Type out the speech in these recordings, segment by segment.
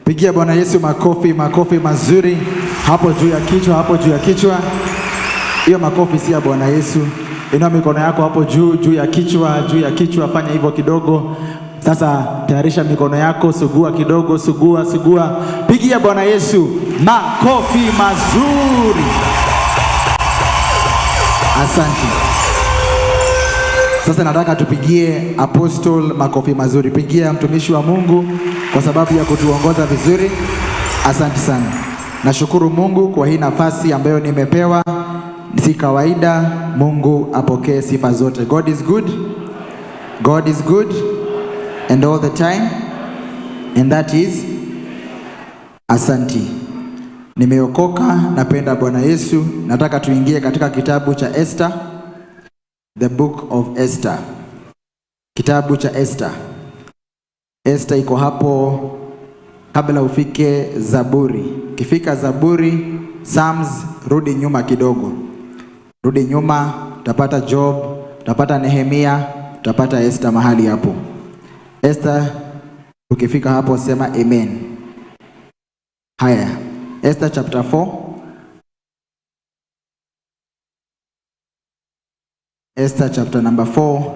Pigia Bwana Yesu makofi, makofi mazuri. Hapo juu ya kichwa, hapo juu ya kichwa. Hiyo makofi si ya Bwana Yesu. Inua mikono yako hapo juu ya kichwa, juu ya kichwa. Fanya hivyo kidogo. Sasa tayarisha mikono yako, sugua kidogo, sugua. Pigia Bwana Yesu makofi mazuri. Asante. Sasa nataka tupigie Apostle makofi mazuri. Pigia mtumishi wa Mungu kwa sababu ya kutuongoza vizuri. Asante sana. Nashukuru Mungu kwa hii nafasi ambayo nimepewa. Si kawaida. Mungu apokee sifa zote. God is good. God is good. And all the time. And that is. Asanti. Nimeokoka, napenda Bwana Yesu. Nataka tuingie katika kitabu cha Esther. The book of Esther. Kitabu cha Esther. Esther iko hapo kabla ufike Zaburi. Kifika Zaburi, Psalms, rudi nyuma kidogo. Rudi nyuma, utapata Job, utapata Nehemia, utapata Esther mahali hapo. Esther, ukifika hapo sema amen. Haya, Esther chapter 4. Esther chapter number 4.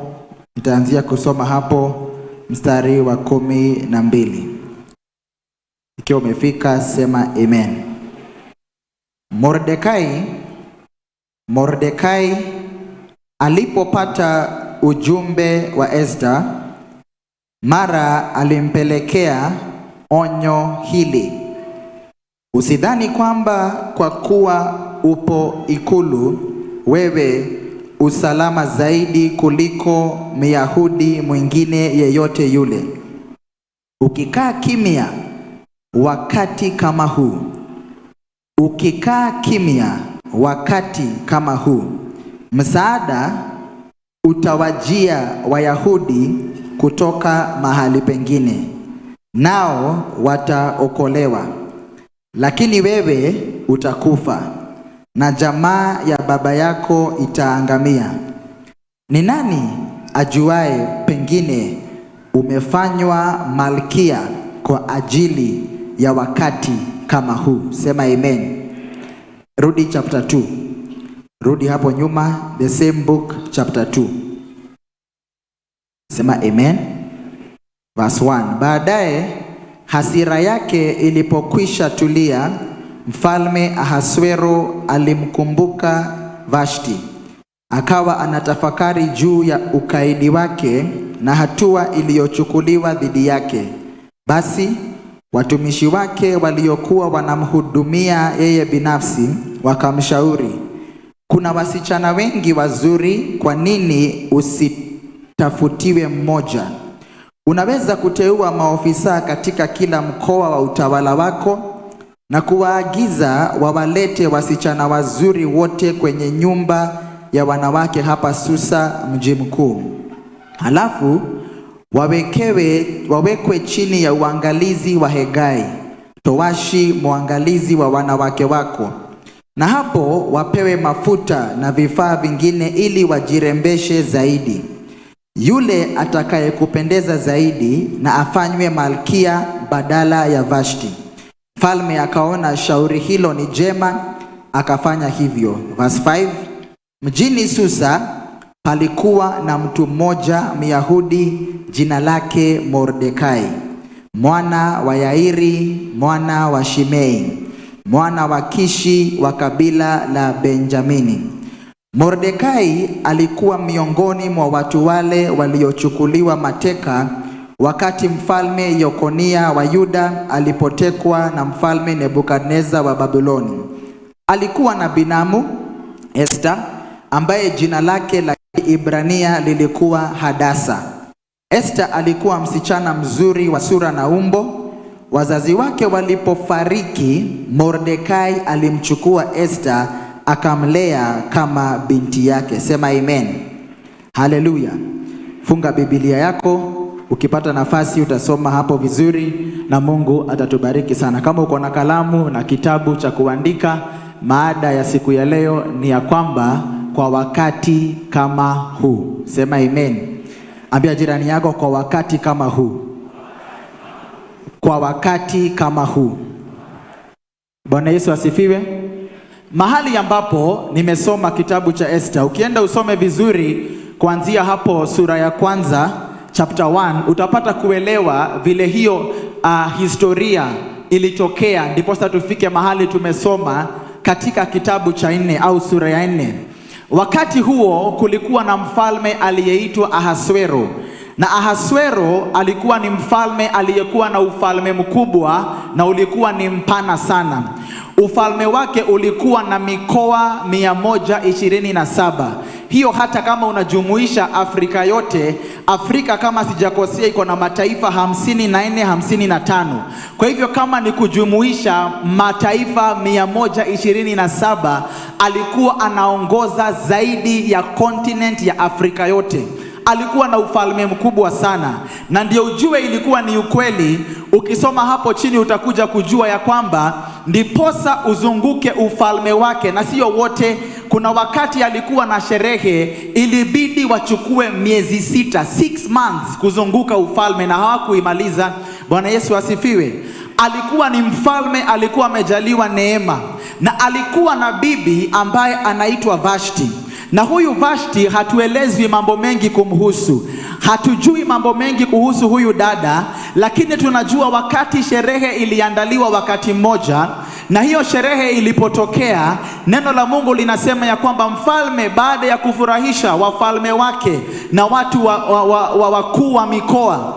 Nitaanzia kusoma hapo mstari wa 12. Ikiwa umefika sema amen. Mordekai alipopata ujumbe wa Esther, mara alimpelekea onyo hili: usidhani kwamba kwa kuwa upo ikulu wewe usalama zaidi kuliko Myahudi mwingine yeyote yule. Ukikaa kimya wakati kama huu, msaada utawajia Wayahudi kutoka mahali pengine, nao wataokolewa. Lakini wewe utakufa na jamaa ya baba yako itaangamia. Ni nani ajuaye, pengine umefanywa malkia kwa ajili ya wakati kama huu. Sema amen. Rudi chapter 2. Rudi hapo nyuma, the same book chapter 2. Sema amen. Verse 1. Baadaye hasira yake ilipokwisha tulia, Mfalme Ahasuero alimkumbuka Vashti. Akawa anatafakari juu ya ukaidi wake na hatua iliyochukuliwa dhidi yake. Basi watumishi wake waliokuwa wanamhudumia yeye binafsi wakamshauri, kuna wasichana wengi wazuri, kwa nini usitafutiwe mmoja? Unaweza kuteua maofisa katika kila mkoa wa utawala wako na kuwaagiza wawalete wasichana wazuri wote kwenye nyumba ya wanawake hapa Susa, mji mkuu. Halafu wawekwe chini ya uangalizi wa Hegai, towashi mwangalizi wa wanawake wako. Na hapo wapewe mafuta na vifaa vingine ili wajirembeshe zaidi. Yule atakayekupendeza zaidi na afanywe malkia badala ya Vashti. Mfalme akaona shauri hilo ni jema, akafanya hivyo. Verse 5. Mjini Susa palikuwa na mtu mmoja Myahudi, jina lake Mordekai, mwana wa Yairi, mwana wa Shimei, mwana wa Kishi wa kabila la Benjamini. Mordekai alikuwa miongoni mwa watu wale waliochukuliwa mateka wakati mfalme Yekonia wa Yuda alipotekwa na mfalme Nebukadneza wa Babyloni. Alikuwa na binamu Esther, ambaye jina lake la Ibrania lilikuwa Hadasa. Esther alikuwa msichana mzuri wa sura na umbo. Wazazi wake walipofariki, Mordekai alimchukua Esther akamlea kama binti yake. Sema amen. Haleluya. Funga Biblia yako, ukipata nafasi utasoma hapo vizuri na Mungu atatubariki sana. Kama uko na kalamu na kitabu cha kuandika, maada ya siku ya leo ni ya kwamba kwa wakati kama huu. Sema amen. Ambia jirani yako, kwa wakati kama huu. kwa wakati kama huu. Bwana Yesu asifiwe. Mahali ambapo nimesoma kitabu cha Esther, ukienda usome vizuri kuanzia hapo sura ya kwanza chapter 1, utapata kuelewa vile hiyo historia ilitokea, ndipo sasa tufike mahali tumesoma katika kitabu cha 4 au sura ya 4. Wakati huo kulikuwa na mfalme aliyeitwa Ahasuero, na Ahasuero alikuwa ni mfalme aliyekuwa na ufalme mkubwa na ulikuwa ni mpana sana. Ufalme wake ulikuwa na mikoa 127. Hiyo hata kama unajumuisha Afrika yote, Afrika kama sijakosea iko na mataifa 54-55. Kwa hivyo kama ni kujumuisha mataifa 127, alikuwa anaongoza zaidi ya continent ya Afrika yote. Alikuwa na ufalme mkubwa sana, na ndio ujue ilikuwa ni ukweli. Ukisoma hapo chini utakuja kujua ya kwamba ndiposa uzunguke ufalme wake, na sio wote. Kuna wakati alikuwa na sherehe, ilibidi wachukue miezi 6 months kuzunguka ufalme na hawakuimaliza. Bwana Yesu asifiwe. Alikuwa ni mfalme, alikuwa amejaliwa neema, na alikuwa na bibi ambaye anaitwa Vashti. Na huyu Vashti hatuelezwi mambo mengi kumhusu. Hatujui mambo mengi kuhusu huyu dada, lakini tunajua wakati sherehe iliandaliwa wakati mmoja, na hiyo sherehe ilipotokea, neno la Mungu linasema ya kwamba mfalme baada ya kufurahisha wafalme wake na watu wakuu wa mikoa,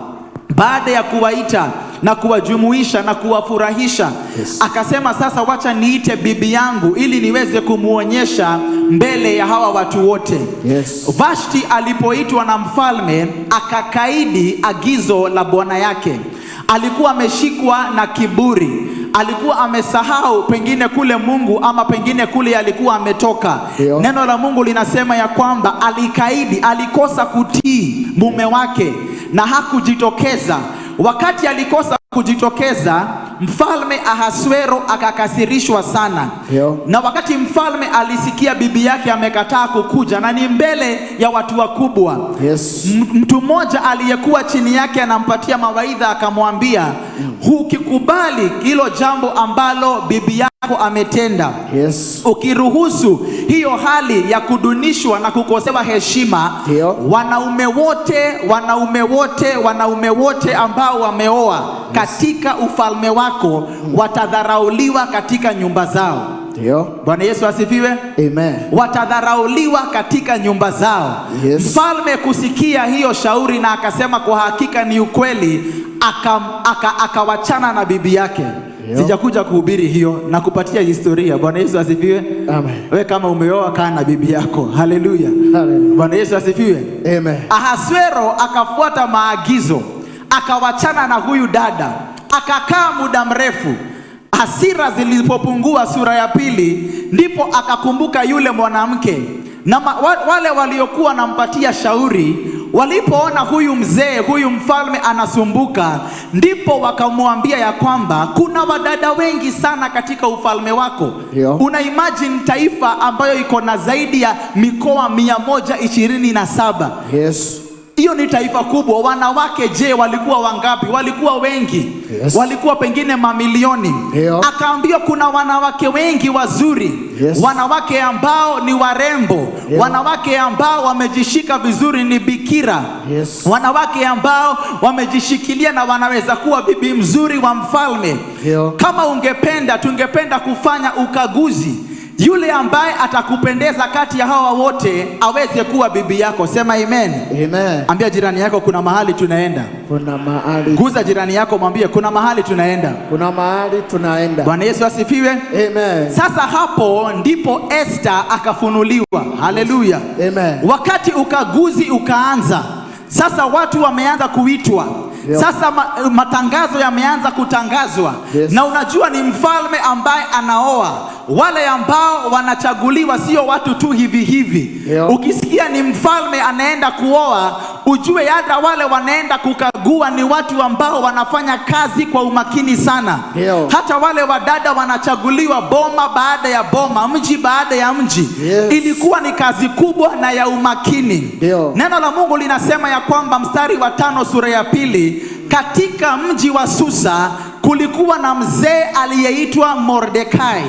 baada ya kuwaita na kuwajumuisha na kuwafurahisha, akasema sasa wacha niite bibi yangu ili niweze kumuonyesha mbele ya hawa watu wote. Vashti alipoitwa na mfalme akakaidi agizo la bwana yake. Alikuwa ameshikwa na kiburi, alikuwa amesahau pengine kule Mungu ama pengine kule alikuwa ametoka. Neno la Mungu linasema ya kwamba alikaidi, alikosa kutii mume wake na hakujitokeza. Wakati alikosa kujitokeza, mfalme Ahasuero akakasirishwa sana. Na wakati mfalme alisikia bibi yake amekataa kukuja, na ni mbele ya watu wakubwa, mtu mmoja aliyekuwa chini yake anampatia mawaidha, akamwambia ukikubali hilo jambo ambalo bibi yako ametenda, ukiruhusu hiyo hali ya kudunishwa na kukosewa heshima, wanaume wote ambao wameoa katika ufalme wako watadharauliwa katika nyumba zao. Bwana Yesu asifiwe. Amen. Watadharauliwa katika nyumba zao. Mfalme kusikia hiyo shauri na akasema kwa hakika ni ukweli, akawachana na bibi yake. Sijakuja kuhubiri hiyo na kupatia historia. Bwana Yesu asifiwe. Amen. Wewe kama umeoa kaa na bibi yako. Haleluya. Bwana Yesu asifiwe. Amen. Ahasuero akafuata maagizo, akawachana na huyu dada, akakaa muda mrefu. Hasira zilipopungua sura ya 2, ndipo akakumbuka yule mwanamke, na wale waliokuwa nampatia shauri walipoona huyu mzee, huyu mfalme anasumbuka, ndipo wakamwambia ya kwamba kuna wadada wengi sana katika ufalme wako. Una imagine taifa ambayo iko na zaidi ya mikoa 127. Hiyo ni taifa kubwa. Wanawake je, walikuwa wangapi? Walikuwa wengi. Walikuwa pengine mamilioni. Akaambia kuna wanawake wengi wazuri. Wanawake ambao ni warembo. Wanawake ambao wamejishika vizuri, ni bikira. Wanawake ambao wamejishikilia na wanaweza kuwa bibi mzuri wa mfalme. Kama ungependa, tungependa kufanya ukaguzi. Yule ambaye atakupendeza kati ya hawa wote aweze kuwa bibi yako. Sema amen. Amen. Ambia jirani yako kuna mahali tunaenda. Kuna mahali. Guza jirani yako, mwambie kuna mahali tunaenda. Kuna mahali tunaenda. Bwana Yesu asifiwe. Amen. Sasa hapo ndipo Esther akafunuliwa. Haleluya. Amen. Wakati ukaguzi ukaanza, sasa watu wameanza kuitwa. Sasa matangazo yameanza kutangazwa. Na unajua ni mfalme ambaye anaoa. Wale ambao wanachaguliwa sio watu tu hivi hivi. Ukisikia ni mfalme anaenda kuoa, ujue hata wale wanaenda kukagua ni watu ambao wanafanya kazi kwa umakini sana. Hata wale wadada wanachaguliwa boma baada ya boma, mji baada ya mji. Ilikuwa ni kazi kubwa na ya umakini. Neno la Mungu linasema ya kwamba mstari wa 5 sura ya 2, katika mji wa Susa kulikuwa na mzee aliyeitwa Mordekai.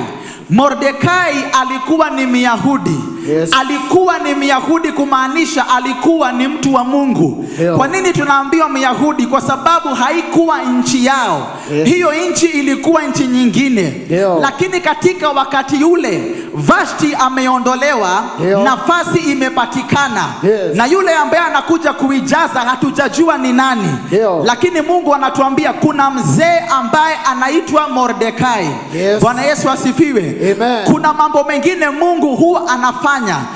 Mordekai alikuwa ni Myahudi. Yes. Alikuwa ni Myahudi kumaanisha alikuwa ni mtu wa Mungu. Yo. Kwa nini tunaambiwa Myahudi? Kwa sababu haikuwa nchi yao. Yes. Hiyo nchi ilikuwa nchi nyingine. Yo. Lakini katika wakati ule Vashti ameondolewa, Yo. nafasi imepatikana. Yes. Na yule ambaye anakuja kuijaza hatujajua ni nani. Yo. Lakini Mungu anatuambia kuna mzee ambaye anaitwa Mordekai. Yes. Bwana Yesu asifiwe. Amen. Kuna mambo mengine Mungu huwa anafanya.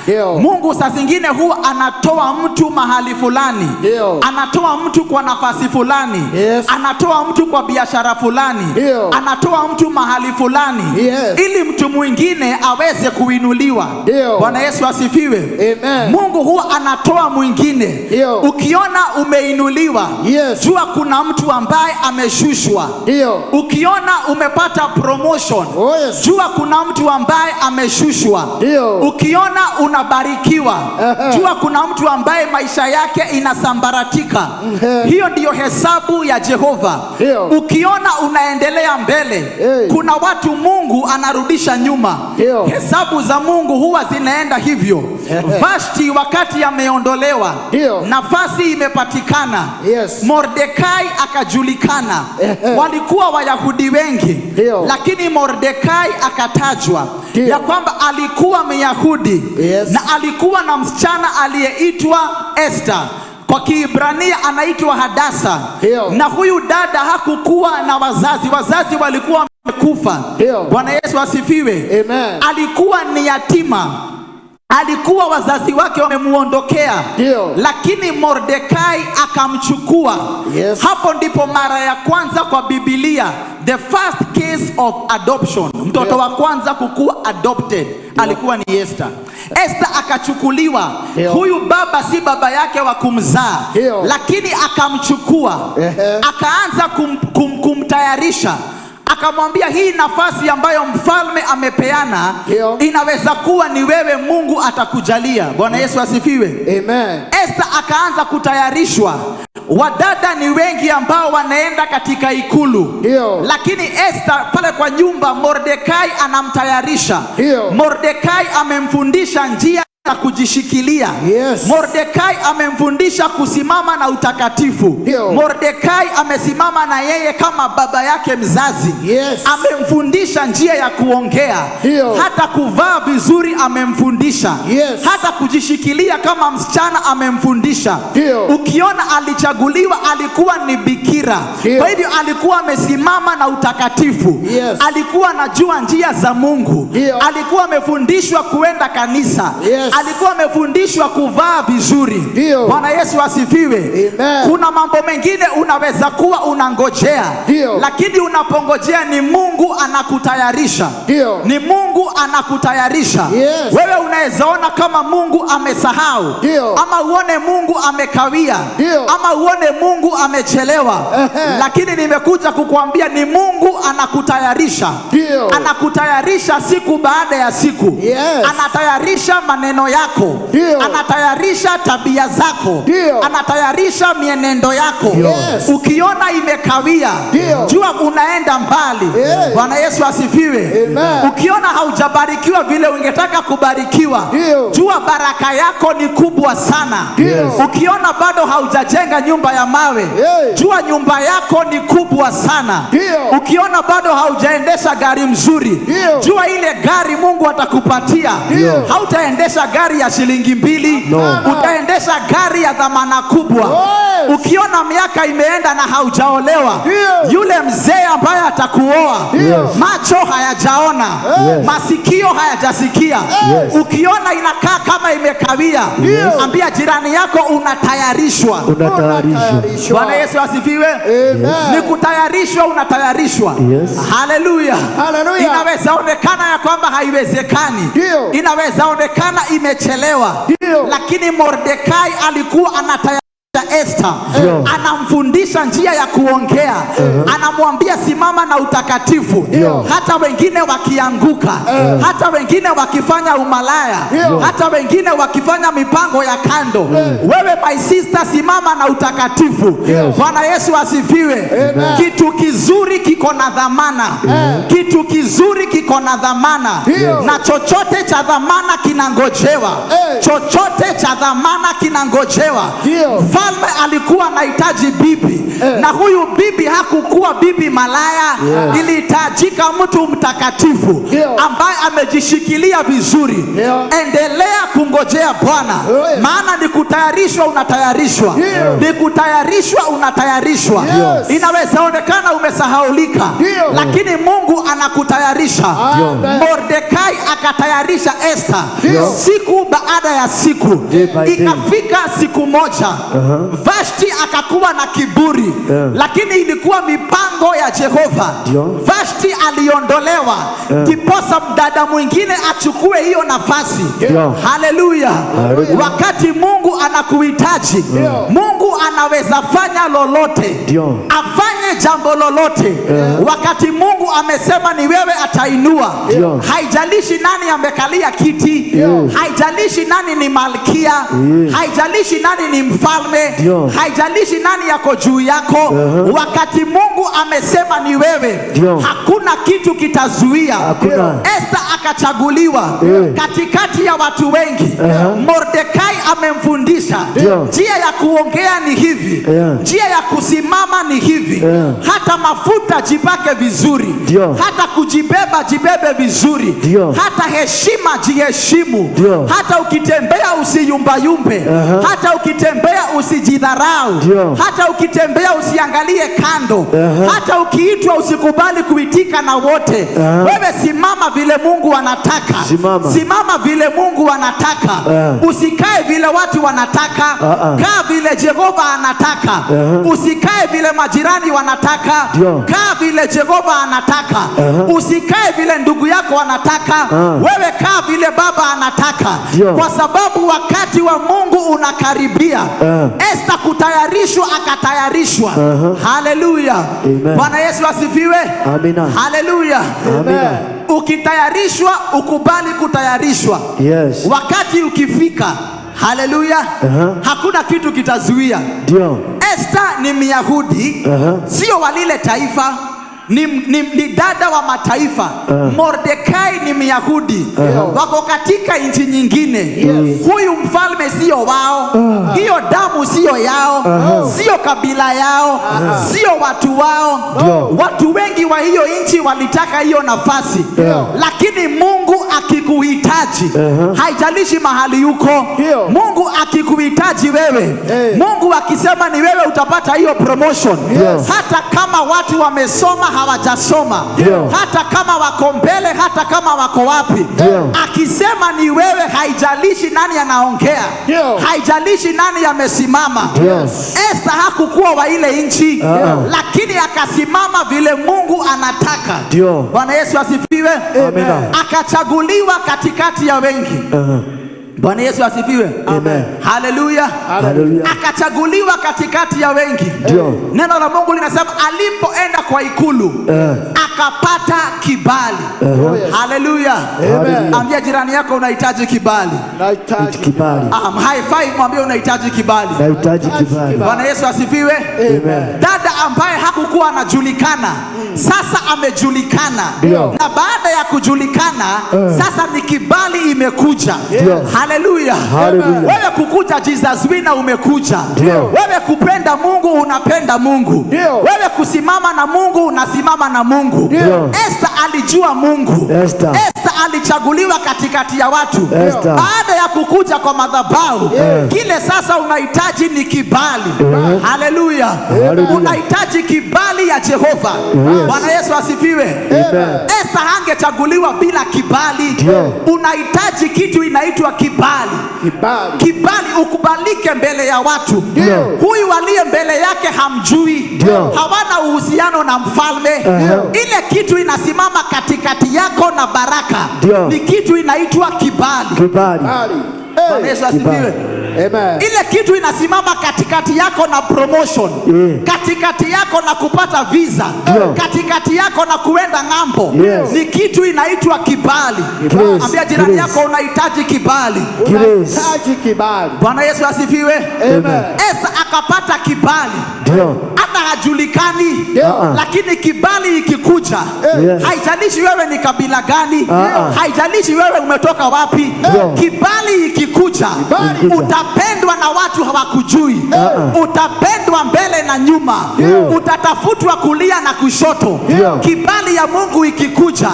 Yo. Mungu saa zingine huwa anatoa mtu mahali fulani. Yo. Anatoa mtu kwa nafasi fulani. Yes. Anatoa mtu kwa biashara fulani. Yo. Anatoa mtu mahali fulani. Yes. Ili mtu mwingine aweze kuinuliwa. Yo. Bwana Yesu asifiwe. Amen. Mungu huwa anatoa mwingine. Yo. Ukiona umeinuliwa, Yes. jua kuna mtu ambaye ameshushwa. Yo. Ukiona umepata promotion, Oh, yes. jua kuna mtu ambaye ameshushwa. Yo. Ukiona unabarikiwa, jua kuna mtu ambaye maisha yake inasambaratika. Hiyo ndiyo hesabu ya Jehova. Yo. Ukiona unaendelea mbele, Hey. kuna watu Mungu anarudisha nyuma. Yo. Hesabu za Mungu huwa zinaenda hivyo. Vashti wakati ameondolewa, Yo. nafasi imepatikana. Yes. Mordekai akajulikana. Walikuwa Wayahudi wengi, Yo. lakini Mordekai akatajwa Yo. ya kwamba alikuwa Myahudi. Yes. Na alikuwa na msichana aliyeitwa Esther. Kwa Kiebrania anaitwa Hadasa. Yo. Na huyu dada hakukuwa na wazazi. Wazazi walikuwa wamekufa. Yo. Bwana Yesu asifiwe. Amen. Alikuwa ni yatima. Alikuwa wazazi wake wamemuondokea. Yo. Lakini Mordekai akamchukua. Yes. Hapo ndipo mara ya kwanza kwa Biblia, the first case of adoption. Mtoto Yo. wa kwanza kukuwa adopted alikuwa ni Esther. Esther akachukuliwa. Yo. Huyu baba si baba yake wa kumzaa, Yo. lakini akamchukua. Akaanza kumtayarisha. Akamwambia hii nafasi ambayo mfalme amepeana, Yo. inaweza kuwa ni wewe, Mungu atakujalia. Bwana Yesu asifiwe. Amen. Esther akaanza kutayarishwa. Wadada ni wengi ambao wanaenda katika ikulu. Yo. Lakini Esther pale kwa nyumba, Mordekai anamtayarisha. Yo. Mordekai amemfundisha njia ya kujishikilia. Yes. Mordekai amemfundisha kusimama na utakatifu. Yo. Mordekai amesimama na yeye kama baba yake mzazi. Yes. Amemfundisha njia ya kuongea. Yo. Hata kuvaa vizuri amemfundisha. Yes. Hata kujishikilia kama msichana amemfundisha. Yo. Ukiona alichaguliwa, alikuwa ni bikira. Yo. Kwa hivyo alikuwa amesimama na utakatifu. Yes. Alikuwa anajua njia za Mungu. Yo. Alikuwa amefundishwa kuenda kanisa. Yes. Alikuwa amefundishwa kuvaa vizuri. Ndio. Bwana Yesu asifiwe. Amen. Kuna mambo mengine unaweza kuwa unangojea. Ndio. Lakini unapongojea ni Mungu anakutayarisha. Ndio. Ni Mungu anakutayarisha. Yes. Wewe unaweza ona kama Mungu amesahau. Ndio. Ama uone Mungu amekawia. Ndio. Ama uone Mungu amechelewa. Lakini nimekuja kukuambia ni Mungu anakutayarisha. Ndio. Anakutayarisha siku baada ya siku. Yes. Anatayarisha maneno yako. Ndio. Anatayarisha tabia zako. Ndio. Anatayarisha mienendo yako. Yes. Ukiona imekawia, Ndio. jua unaenda mbali. Yes. Bwana Yesu asifiwe. Amen. Ukiona haujabarikiwa vile ungetaka kubarikiwa, Ndio. jua baraka yako ni kubwa sana. Ndio. Ukiona bado haujajenga nyumba ya mawe, Yes. jua nyumba yako ni kubwa sana. Ndio. Ukiona bado haujaendesha gari mzuri, Ndio. jua ile gari Mungu atakupatia. Ndio. Hautaendesha gari ya shilingi 2, No. utaendesha gari ya dhamana kubwa. Yes. Ukiona miaka imeenda na haujaolewa, Ndio. yule mzee ambaye atakuoa, Ndio. macho hayajaona, Yes. masikio hayajasikia. Yes. Ukiona inakaa kama imekawia, Ndio. ambia jirani yako unatayarishwa. Unatayarishwa. Bwana Yesu asifiwe. Amen. Ni kutayarishwa, unatayarishwa. Yes. Haleluya. Haleluya. Inaweza onekana ya kwamba haiwezekani. Ndio. Inaweza onekana imechelewa. Ndio. Lakini Mordekai alikuwa anatayarisha Esther, anamfundisha njia ya kuongea, anamwambia simama na utakatifu, hata wengine wakianguka, hata wengine wakifanya umalaya, hata wengine wakifanya mipango ya kando, wewe my sister simama na utakatifu. Bwana Yesu asifiwe. Kitu kizuri kiko na dhamana, kitu kizuri kiko na dhamana, na chochote cha dhamana kinangojewa, chochote cha dhamana kinangojewa. Mfalme alikuwa anahitaji bibi, na huyu bibi hakukuwa bibi malaya, ilihitajika mtu mtakatifu ambaye amejishikilia vizuri. Endelea kungojea Bwana, maana ni kutayarishwa unatayarishwa, ni kutayarishwa unatayarishwa. Inaweza onekana umesahaulika, lakini Mungu anakutayarisha. Mordekai akatayarisha Esther siku baada ya siku. Ikafika siku moja, Vashti akakuwa na kiburi, lakini ilikuwa mipango ya Jehova. Vashti aliondolewa, kiposa mdada mwingine achukue hiyo nafasi. Haleluya. Wakati Mungu anakuhitaji, Mungu anaweza fanya lolote, afanye jambo lolote. Wakati Mungu amesema ni wewe, atainua. Haijalishi nani amekalia kiti, haijalishi nani ni malkia, haijalishi nani ni mfalme, haijalishi nani yako juu yako. Wakati Mungu amesema ni wewe, hakuna kitu kitazuia. Esther akachaguliwa katikati ya watu wengi. Mordekai amemfundisha njia ya kuongea ni hivi, njia ya kusimama ni hivi, hata mafuta jipake vizuri, hata kujibeba jibebe vizuri, hata heshima jiheshimu, hata ukitembea usiyumbayumbe, hata ukitembea usijidharau, hata ukitembea usiangalie kando, hata ukiitwa usikubali kuitika na wote. Wewe simama vile Mungu anataka, simama vile Mungu anataka. Usikae vile watu wanataka, kaa vile Jehova anataka. Usikae vile majirani wanataka, kaa vile Jehova anataka. Usikae vile ndugu yako anataka, wewe kaa vile Baba anataka, kwa sababu wakati wa Mungu unakaribia. Esther kutayarishwa, akatayarishwa. Haleluya. Bwana Yesu asifiwe. Amina. Haleluya. Amina. Ukitayarishwa, ukubali kutayarishwa. Wakati ukifika, haleluya, hakuna kitu kitazuia. Esther ni Myahudi, sio wa lile taifa, ni dada wa mataifa. Mordekai ni Myahudi, wako katika nchi nyingine. Huyu mfalme sio wao, hiyo damu sio yao, sio kabila yao, sio watu wao. Watu wengi wa hiyo nchi walitaka hiyo nafasi, lakini Mungu akikuhitaji, haijalishi mahali yuko, Mungu akikuhitaji wewe, Mungu akisema ni wewe, utapata hiyo promotion. Hata kama watu wamesoma hawajasoma, hata kama wako mbele, hata kama wako wapi, akisema ni wewe, haijalishi nani anaongea, haijalishi nani amesimama. Esther hakukuwa wa ile nchi, lakini akasimama vile Mungu anataka. Bwana Yesu asifiwe. Akachaguliwa katikati ya wengi. Bwana Yesu asifiwe. Amen. Haleluya. Akachaguliwa katikati ya wengi. Neno la Mungu linasema alipoenda kwa ikulu, akapata kibali. Haleluya. Ambia jirani yako unahitaji kibali. Nahitaji kibali. High five, mwambie unahitaji kibali. Nahitaji kibali. Bwana Yesu asifiwe. Amen. Dada ambaye hakukuwa anajulikana, sasa amejulikana. Na baada ya kujulikana, sasa ni kibali imekuja. Haleluya. Wewe kukuja Jesus wina umekuja. Wewe kupenda Mungu unapenda Mungu. Wewe kusimama na Mungu unasimama na Mungu. Esther alijua Mungu. Esther alichaguliwa katikati ya watu. Baada ya kukuja kwa madhabahu, kile sasa unahitaji ni kibali. Haleluya. Unahitaji kibali ya Jehova. Bwana Yesu asifiwe. Esther hangechaguliwa bila kibali. Unahitaji kitu inaitwa kibali. Kibali ukubalike mbele ya watu. Huyu aliye mbele yake hamjui, hawana uhusiano na mfalme. Ile kitu inasimama katikati yako na baraka, ni kitu inaitwa kibali. Bwana Yesu asifiwe. Amen. Ile kitu inasimama katikati yako na promotion, katikati yako na kupata visa, katikati yako na kuenda ng'ambo, ni kitu inaitwa kibali. Ambia jirani yako unahitaji kibali. Unahitaji kibali. Bwana Yesu asifiwe. Amen. Esther akapata kibali. Hata hajulikani, lakini kibali ikikuja, haijalishi wewe ni kabila gani, haijalishi wewe umetoka wapi, kibali ikikuja, utapendwa na watu hawakujui, utapendwa mbele na nyuma, utatafutwa kulia na kushoto. Kibali ya Mungu ikikuja,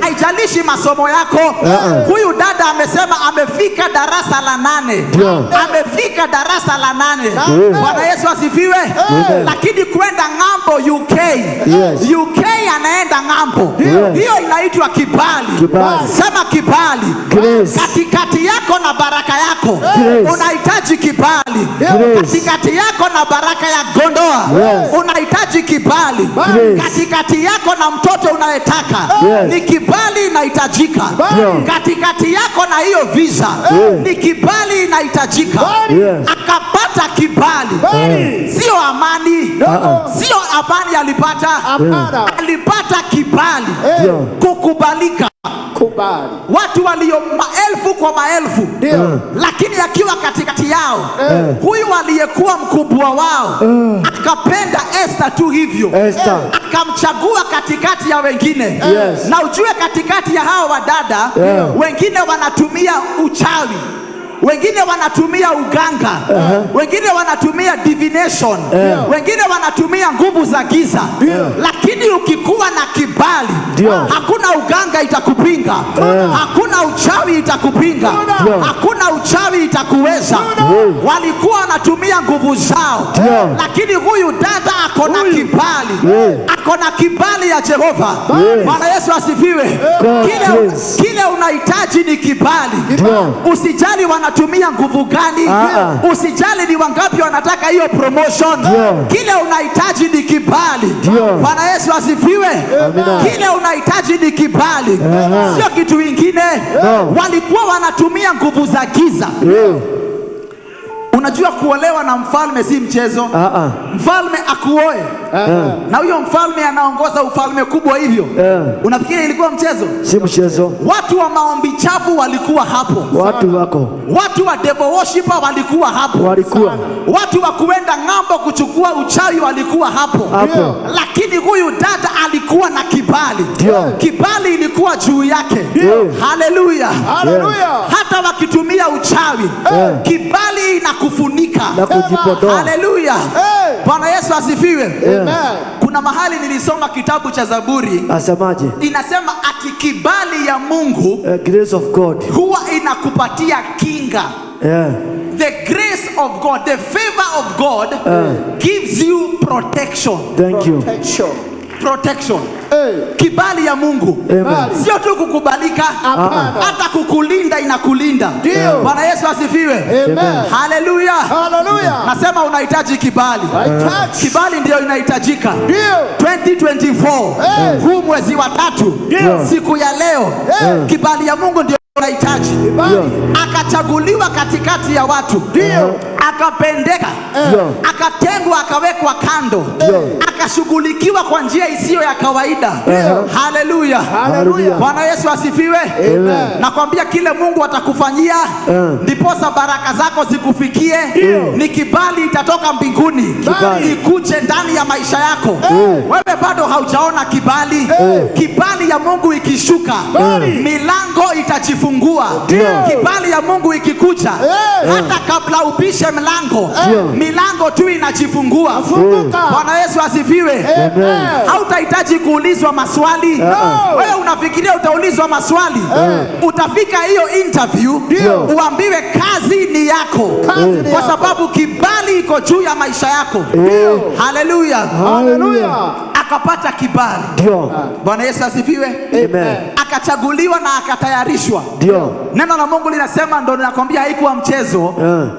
haijalishi masomo yako. Huyu dada amesema amefika darasa la 8, amefika darasa la 8. Bwana Yesu asifiwe. Lakini kwenda ng'ambo UK anaenda ng'ambo, hiyo inaitwa kibali. Sema kibali. Katikati yako na baraka yako unahitaji kibali. Katikati yako na baraka ya Gondoa unahitaji kibali. Katikati yako na mtoto unayetaka ni kibali inahitajika. Katikati yako na hiyo visa ni kibali inahitajika. Akapata kibali. Sio amani, sio amani alipata, alipata kibali. Kukubalika. Kubali. Watu walio maelfu kwa maelfu, lakini akiwa katikati yao, huyu aliyekuwa mkubwa wao akapenda Esther tu hivyo, akamchagua katikati ya wengine. Na ujue katikati ya hao wadada, wengine wanatumia uchawi, wengine wanatumia uganga, wengine wanatumia divination, wengine wanatumia nguvu za giza. Lakini ukikuwa na kibali, hakuna uganga itakupinga, hakuna uchawi itakupinga, hakuna uchawi itakuweza. Walikuwa wanatumia nguvu zao, lakini huyu dada ako na kibali, ako na kibali ya Jehova. Bwana Yesu asifiwe. Kile unahitaji ni kibali. Usijali wanatumia nguvu gani, usijali ni wangapi wanataka hiyo promotion. Kile unahitaji ni kibali. Bwana Yesu asifiwe. Kile unahitaji ni kibali, sio kitu kingine. Walikuwa wanatumia nguvu za giza. Unajua kuolewa na mfalme si mchezo. Mfalme akuoe na huyo mfalme anaongoza ufalme kubwa hivyo, unafikiri ilikuwa mchezo? Si mchezo. Watu wa maombi chafu walikuwa hapo, watu wa devil worshiper walikuwa hapo, watu wa kuenda ng'ambo kuchukua uchawi walikuwa hapo. Lakini huyu dada alikuwa na kibali. Kibali ilikuwa juu yake. Haleluya. Hata wakitumia uchawi, kibali inakufunika na kujipodoa. Haleluya. Bwana Yesu asifiwe. Kuna mahali nilisoma kitabu cha Zaburi, asemaje? Inasema ati kibali ya Mungu, grace of God, huwa inakupatia kinga. The grace of God, the favor of God gives you protection. Thank you. Protection. Kibali ya Mungu sio tu kukubalika, hata kukulinda inakulinda. Bwana Yesu asifiwe. Haleluya. Nasema unahitaji kibali. Kibali ndio inahitajika. 2024 huu mwezi wa 3, siku ya leo, kibali ya Mungu ndio unahitaji. Akachaguliwa katikati ya watu, akapendeka, akatengwa, akawekwa kando, akashughulikiwa kwa njia isiyo ya kawaida. Haleluya. Bwana Yesu asifiwe. Nakwambia kile Mungu atakufanyia ndiposa baraka zako zikufikie, ni kibali itatoka mbinguni ikuje ndani ya maisha yako. Wewe bado haujaona kibali. Kibali ya Mungu ikishuka, milango itajifungua. Kibali ya Mungu ikikuja, hata kabla upishe mlango, milango tu inajifungua. Bwana Yesu asifiwe. Hautahitaji kuulizwa maswali. Wewe unafikiria utaulizwa maswali? Utafika hiyo interview uambiwe kazi ni yako, kwa sababu kibali iko juu ya maisha yako. Haleluya. Akapata kibali. Bwana Yesu asifiwe. Akachaguliwa na akatayarishwa. Neno la Mungu linasema, ndio nakwambia haikuwa mchezo.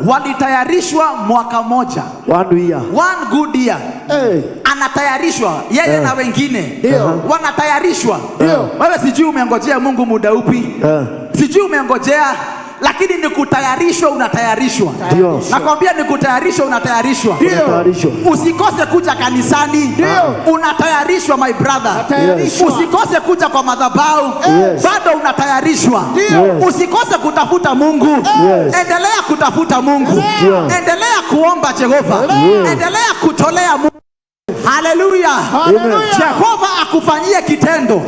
Walitayarishwa mwaka moja. One good year. Anatayarishwa yeye na wengine wanatayarishwa. Wewe sijui umeongojea Mungu muda upi, sijui umeongojea lakini ni kutayarishwa, unatayarishwa. Nakwambia ni kutayarishwa, unatayarishwa. Usikose kuja kanisani, unatayarishwa my brother. Usikose kuja kwa madhabahu, bado unatayarishwa. Usikose kutafuta Mungu, endelea kutafuta Mungu. Endelea kuomba Jehova, endelea kutolea Mungu. Haleluya. Jehova akufanyie kitendo.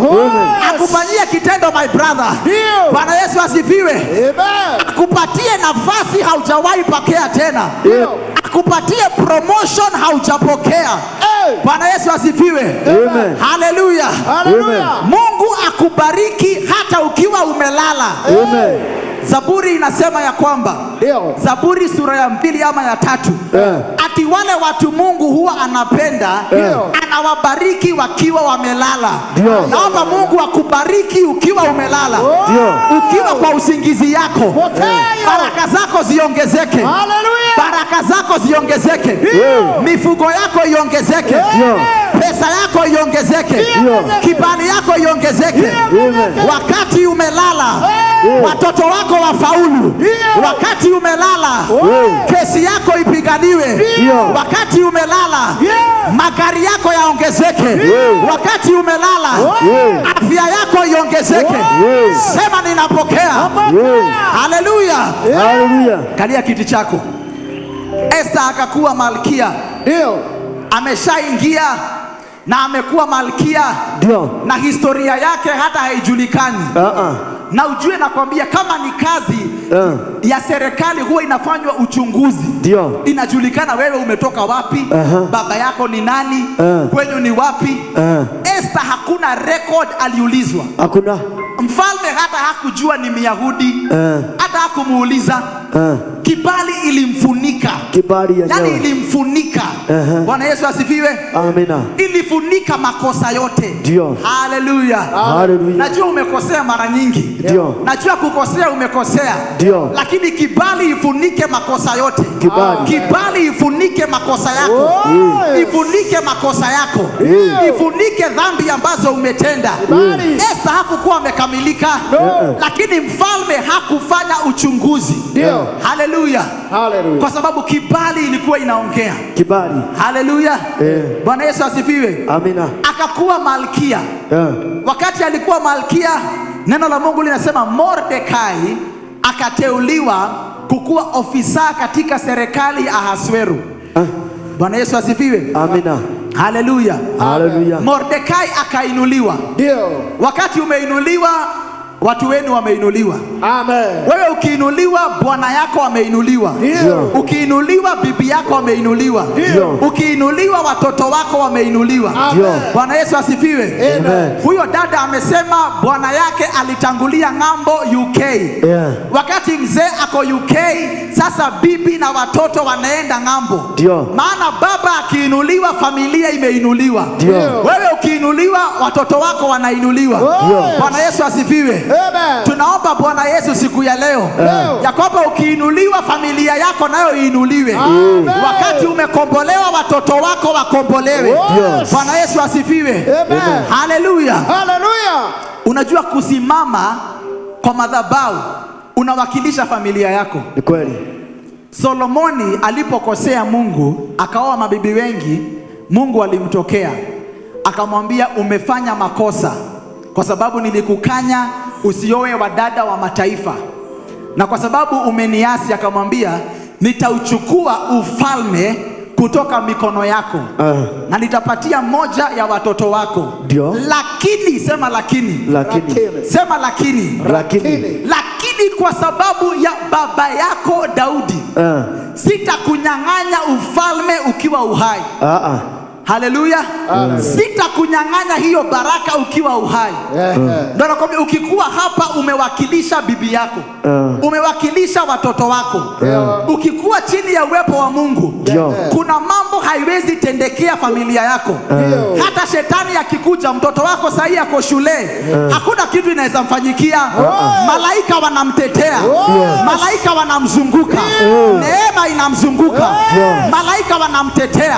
Akufanyie kitendo my brother. Bwana Yesu asifiwe. Akupatie nafasi haujawahi pokea tena. Akupatie promotion haujapokea. Bwana Yesu asifiwe. Haleluya. Mungu akubariki hata ukiwa umelala. Zaburi inasema ya kwamba, Zaburi sura ya 2 ama ya 3, ati wale watu Mungu huwa anapenda, anawabariki wakiwa wamelala. Naomba Mungu akubariki ukiwa umelala, ukiwa kwa usingizi yako. Baraka zako ziongezeke, baraka zako ziongezeke, mifugo yako iongezeke, pesa yako iongezeke, kibali yako iongezeke. Wakati umelala, watoto wako wafaulu. Wakati umelala, kesi yako ipiganiwe. Wakati umelala, magari yako yaongezeke. Wakati umelala, afya yako iongezeke. Sema ninapokea. Haleluya. Kalia kiti chako. Esther akakuwa malkia. Ameshaingia na amekuwa malkia, na historia yake hata haijulikani. Na ujue nakwambia, kama ni kazi ya serikali huwa inafanywa uchunguzi. Inajulikana wewe umetoka wapi, baba yako ni nani, kwenyu ni wapi. Esther hakuna record aliulizwa. Hakuna. Mfalme hata hakujua ni Myahudi, hata hakumuuliza. Kibali ilimfunika. Yani ilimfunika. Bwana Yesu asifiwe. Amina. Ilifunika makosa yote. Haleluya. Najua umekosea mara nyingi. Najua kukosea umekosea. Lakini kibali ifunike makosa yote. Kibali ifunike makosa yako. Ifunike makosa yako. Ifunike dhambi ambazo umetenda. Esther hakukuwa amekamilika, lakini mfalme hakufanya uchunguzi. Haleluya. Kwa sababu kibali ilikuwa inaongea. Haleluya. Bwana Yesu asifiwe. Amina. Akakuwa malkia. Wakati alikuwa malkia, neno la Mungu linasema Mordekai akateuliwa kukuwa ofisa katika serikali ya Ahasuero. Bwana Yesu asifiwe. Amina. Haleluya. Mordekai akainuliwa. Wakati umeinuliwa, watu wenu wameinuliwa. Amen. Wewe ukiinuliwa, bwana yako ameinuliwa. Ukiinuliwa, bibi yako ameinuliwa. Ukiinuliwa, watoto wako wameinuliwa. Bwana Yesu asifiwe. Amen. Huyo dada amesema bwana yake alitangulia ng'ambo UK. Wakati mzee ako UK, sasa bibi na watoto wanaenda ng'ambo. Maana baba akiinuliwa, familia imeinuliwa. Wewe ukiinuliwa, watoto wako wanainuliwa. Bwana Yesu asifiwe. Amen. Tunaomba Bwana Yesu siku ya leo ya kwamba ukiinuliwa, familia yako nayo iinuliwe. Wakati umekombolewa, watoto wako wakombolewe. Bwana Yesu asifiwe. Haleluya. Unajua kusimama kwa madhabahu unawakilisha familia yako. Ni kweli. Solomoni alipokosea Mungu, akaoa mabibi wengi, Mungu alimtokea akamwambia, umefanya makosa kwa sababu nilikukanya usioe wadada wa mataifa, na kwa sababu umeniasi, akamwambia nitauchukua ufalme kutoka mikono yako na nitapatia moja ya watoto wako. Lakini sema lakini. Sema lakini kwa sababu ya baba yako Daudi sitakunyang'anya ufalme ukiwa uhai. Haleluya. Sitakunyang'anya hiyo baraka ukiwa uhai. Ndio nakwambia, ukikuwa hapa umewakilisha bibi yako, umewakilisha watoto wako. Ukikuwa chini ya uwepo wa Mungu, kuna mambo haiwezi tendekea familia yako. Hata shetani akikuja, mtoto wako sahi yako shule, hakuna kitu inaweza mfanyikia. Malaika wanamtetea, malaika wanamzunguka, neema inamzunguka, malaika wanamtetea,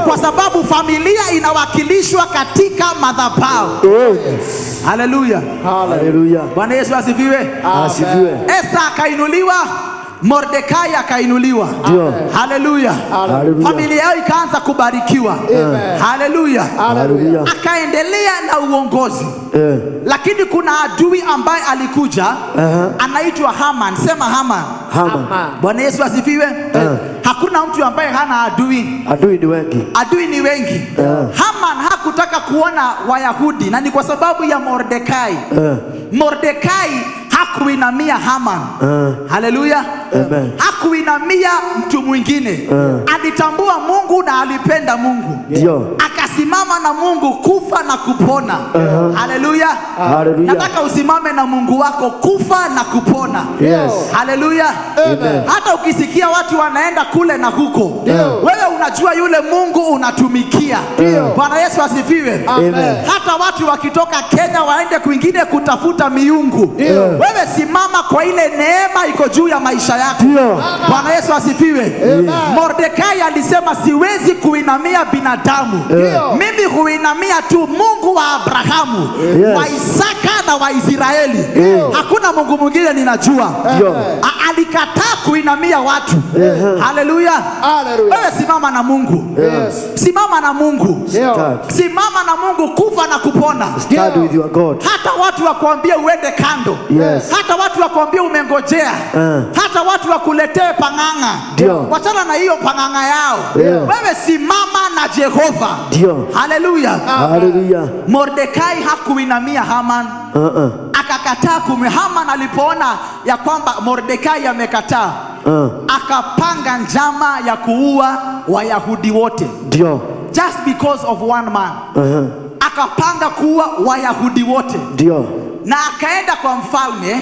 kwa sababu familia inawakilishwa katika madhabahu. Yes. Haleluya. Hallelujah. Bwana Yesu asifiwe. Asifiwe. Esther akainuliwa, Mordekai akainuliwa. Ndio. Haleluya. Hallelujah. Familia yao ikaanza kubarikiwa. Amen. Haleluya. Hallelujah. Akaendelea na uongozi. Lakini kuna adui ambaye alikuja, anaitwa Haman. Sema Haman. Haman. Bwana Yesu asifiwe. Hakuna mtu ambaye hana adui. Adui ni wengi. Adui ni wengi. Haman hakutaka kuona Wayahudi, na ni kwa sababu ya Mordekai. Mordekai hakuinamia Haman. Haleluya. Hakuinamia mtu mwingine. Alitambua Mungu na alipenda Mungu. Ndio. Akasimama na Mungu kufa na kupona. Haleluya. Nataka usimame na Mungu wako kufa na kupona. Yes. Haleluya. Hata ukisikia watu wanaenda kule na huko, wewe unajua yule Mungu unatumikia. Bwana Yesu asifiwe. Hata watu wakitoka Kenya waende kwingine kutafuta miungu, wewe simama kwa ile neema iko juu ya maisha yako. Bwana Yesu asifiwe. Mordekai alisema siwezi kuinamia binadamu. Mimi huinamia tu Mungu wa Abrahamu, wa Isaka na wa Israeli. Hakuna Mungu mwingine ninajua. Alikataa kuinamia watu. Haleluya. Wewe simama na Mungu. Simama na Mungu. Simama na Mungu kufa na kupona. Stand with your God. Hata watu wakuambia uende kando. Hata watu wakuambia umengojea. Hata watu wakuletee panganga. Wachana na hiyo panganga yao. Wewe simama na Jehova. Haleluya. Mordekai hakuinamia Haman. Akakataa Haman alipoona ya kwamba Mordekai amekataa, akapanga njama ya kuua Wayahudi wote. Just because of one man. Akapanga kuua Wayahudi wote. Na akaenda kwa mfalme,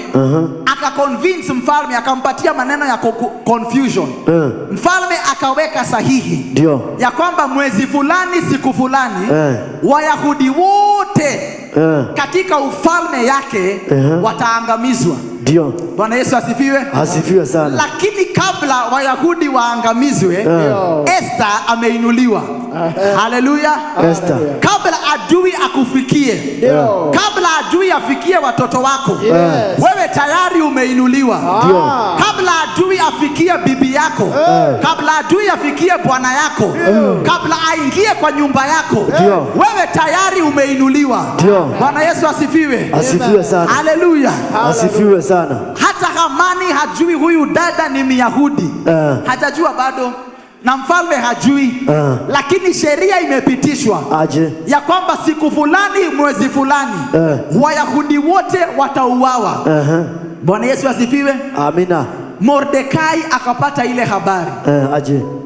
akaconvince mfalme, akampatia maneno ya confusion. Mfalme akaweka sahihi ya kwamba mwezi fulani siku fulani Wayahudi wote katika ufalme yake wataangamizwa. Bwana Yesu asifiwe. Asifiwe sana. Lakini kabla Wayahudi waangamizwe, Esther ameinuliwa. Haleluya. Kabla adui akufikie, kabla adui afikie watoto wako, wewe tayari umeinuliwa. Kabla adui afikie bibi yako, kabla adui afikie bwana yako, kabla aingie kwa nyumba yako, wewe tayari umeinuliwa. Bwana Yesu asifiwe. Asifiwe sana. Haleluya. Asifiwe sana. Hata Hamani hajui huyu dada ni Myahudi. Hajajua bado. Na mfalme hajui. Lakini sheria imepitishwa ya kwamba siku fulani mwezi fulani Wayahudi wote watauawa. Bwana Yesu asifiwe. Amina. Mordekai akapata ile habari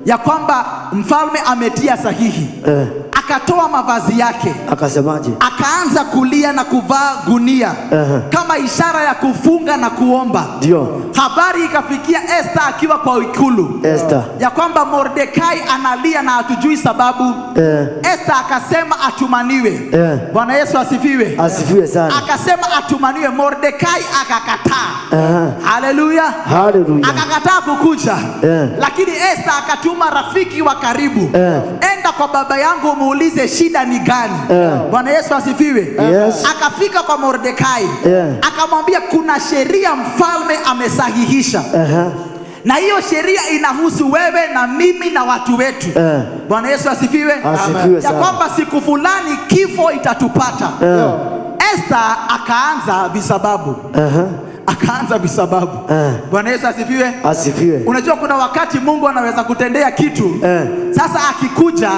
ya kwamba mfalme ametia sahihi. Akatoa mavazi yake. Akasemaje? Akaanza kulia na kuvaa gunia kama ishara ya kufunga na kuomba. Habari ikafikia Esther akiwa kwa ikulu ya kwamba Mordekai analia na hatujui sababu. Esther akasema atumaniwe. Bwana Yesu asifiwe. Asifiwe sana. Akasema atumaniwe. Mordekai akakataa. Haleluya. Akakataa kukuja. Lakini Esther akatuma rafiki wa karibu, enda kwa baba yangu muulize shida ni gani. Bwana Yesu asifiwe. Akafika kwa Mordekai, akamwambia kuna sheria mfalme amesahihisha. Na hiyo sheria inahusu wewe na mimi na watu wetu. Bwana Yesu asifiwe. Ya kwamba siku fulani kifo itatupata. Esther akaanza visababu. Akaanza visababu. Bwana Yesu asifiwe. Asifiwe. Unajua kuna wakati Mungu anaweza kutendea kitu, sasa akikuja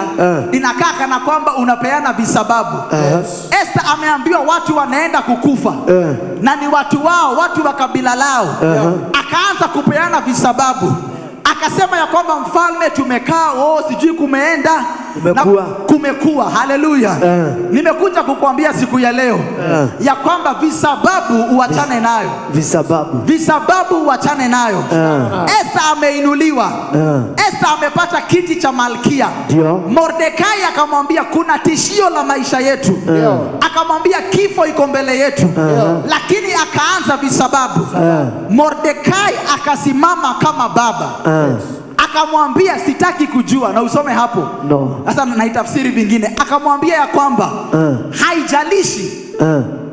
inakaa kana kwamba unapeana visababu. Esther ameambiwa watu wanaenda kukufa, na ni watu wao, watu wa kabila lao. Akaanza kupeana visababu. Akasema ya kwamba mfalme tumekaa, sijui kumeenda kumekuwa. Haleluya. Nimekuja kukuambia siku ya leo ya kwamba visababu uachane nayo. Visababu uachane nayo. Esther ameinuliwa. Esther amepata kiti cha malkia. Mordekai akamwambia kuna tishio la maisha yetu. Akamwambia kifo iko mbele yetu. Lakini akaanza visababu. Mordekai akasimama kama baba. akamwambia sitaki kujua, na usome hapo. No. Sasa naitafsiri vingine. Akamwambia ya kwamba haijalishi,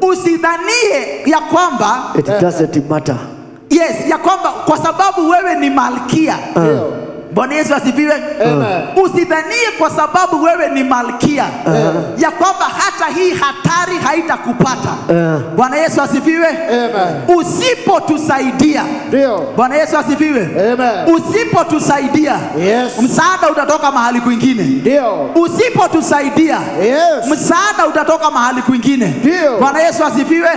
usidhanie ya kwamba It doesn't matter. Yes, ya kwamba kwa sababu wewe ni malkia. Bwana Yesu asifiwe. Usidhanie kwa sababu wewe ni malkia ya kwamba hata hii hatari haitakupata. Bwana Yesu asifiwe. Usipotusaidia. Bwana Yesu asifiwe. Usipotusaidia, msaada utatoka mahali kwingine. Usipotusaidia, msaada utatoka mahali kwingine. Bwana Yesu asifiwe.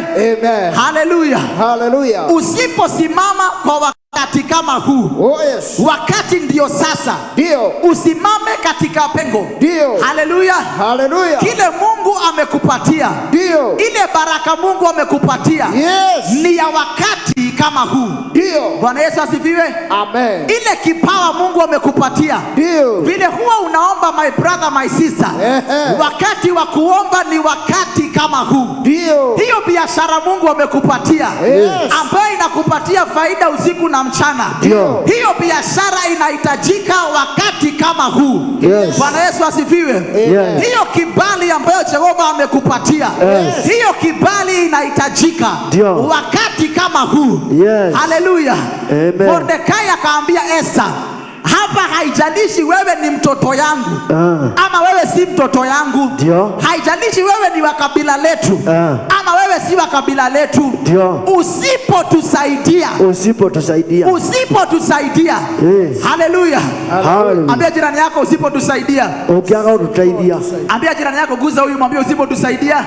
Haleluya. Hallelujah. Usiposimama kwa wakati kama huu, wakati ndio sasa. Usimame katika pengo. Haleluya. Hallelujah. Kile Mungu amekupatia, ile baraka Mungu amekupatia, ni ya wakati kama huu. Bwana Yesu asifiwe. Amen. Ile kipawa Mungu amekupatia, vile huwa unaomba, my brother, my sister, wakati wa kuomba ni wakati kama huu. Hiyo biashara Mungu amekupatia, ambayo inakupatia faida usiku na mchana, hiyo biashara inahitajika wakati kama huu. Bwana Yesu asifiwe. Hiyo kibali ambayo Jehova amekupatia, hiyo kibali inahitajika wakati kama huu. Haleluya. Mordekai akaambia Esther, hapa haijalishi wewe ni mtoto yangu ama wewe si mtoto yangu. Haijalishi wewe ni wa kabila letu ama wewe si wa kabila letu. Usipotusaidia, haleluya. Ambia jirani yako usipotusaidia. Ambia jirani yako, guza huyu, mwambie usipotusaidia,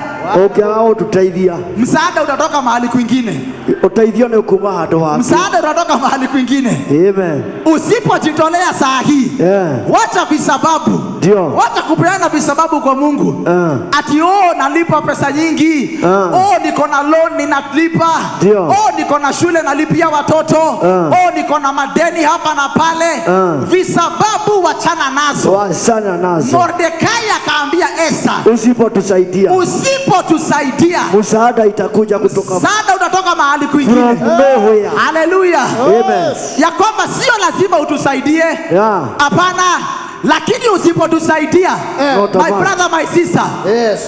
msaada utatoka mahali kwingine. Msaada utatoka mahali kwingine. Usipojitolea saa hii, wacha visababu, wacha kupeana visababu kwa Mungu. Ati nalipa pesa nyingi, niko na loan ninalipa, niko na shule nalipia watoto, niko na madeni hapa na pale. Visababu wachana nazo. Mordekai akaambia Esther, usipotusaidia, msaada itakuja kutoka, msaada utatoka mahali kwingine. Haleluya. Ya kwamba sio lazima utusaidie, hapana. Lakini usipotusaidia, my brother, my sister,